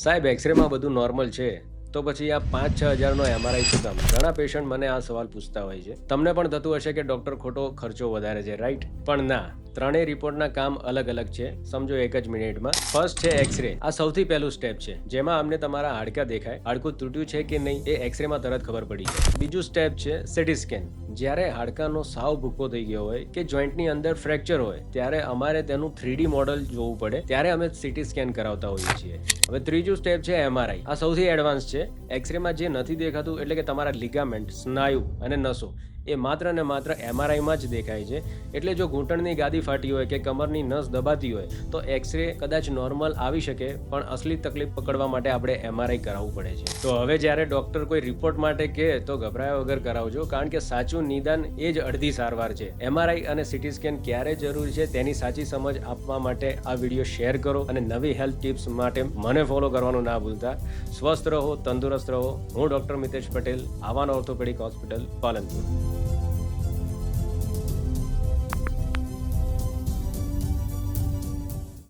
સાહેબ એક્સરેમાં બધું નોર્મલ છે તો પછી આ 5-6 હજારનો એમઆરઆઈ શું કામ? ઘણા પેશન્ટ મને આ સવાલ પૂછતા હોય છે. તમને પણ થતું હશે કે ડોક્ટર ખોટો ખર્ચો વધારે છે, રાઈટ? પણ ના, ત્રણેય રિપોર્ટના કામ અલગ અલગ છે. સમજો એક જ મિનિટમાં. ફર્સ્ટ છે એક્સરે. આ સૌથી પહેલું સ્ટેપ છે, જેમાં અમને તમારા હાડકા દેખાય, હાડકું તૂટ્યું છે કે નહીં એ એક્સરેમાં તરત ખબર પડી જાય. બીજું સ્ટેપ છે સીટી સ્કેન. જ્યારે હાડકાનો સાવ ભૂકો થઈ ગયો હોય કે જોઈન્ટની અંદર ફ્રેક્ચર હોય ત્યારે અમારે તેનું 3D મોડલ જોવું પડે, ત્યારે અમે સીટી સ્કેન કરાવતા હોઈએ છીએ. હવે ત્રીજું સ્ટેપ છે એમઆરઆઈ. આ સૌથી એડવાન્સ છે. એક્સરેમાં જે નથી દેખાતું એટલે કે તમારા લિગામેન્ટ, સ્નાયુ અને નસો એ માત્ર ને માત્ર એમઆરઆઈમાં જ દેખાય છે. એટલે જો ઘૂંટણની ગાદી ફાટી હોય કે કમરની નસ દબાતી હોય તો એક્સરે કદાચ નોર્મલ આવી શકે, પણ અસલી તકલીફ પકડવા માટે આપણે એમઆરઆઈ કરાવવું પડે છે. તો હવે જ્યારે ડોક્ટર કોઈ રિપોર્ટ માટે કહે તો ગભરાયા વગર કરાવજો, કારણ કે સાચું નિદાન એ જ અડધી સારવાર છે. એમઆરઆઈ અને સીટી સ્કેન ક્યારે જરૂરી છે તેની સાચી સમજ આપવા માટે આ વિડીયો શેર કરો અને નવી હેલ્થ ટિપ્સ માટે મને ફોલો કરવાનું ના ભૂલતા. સ્વસ્થ રહો, તંદુરસ્ત રહો. હું doctor Mitesh Patel, Aavan orthopaedic hospital, Palanpur.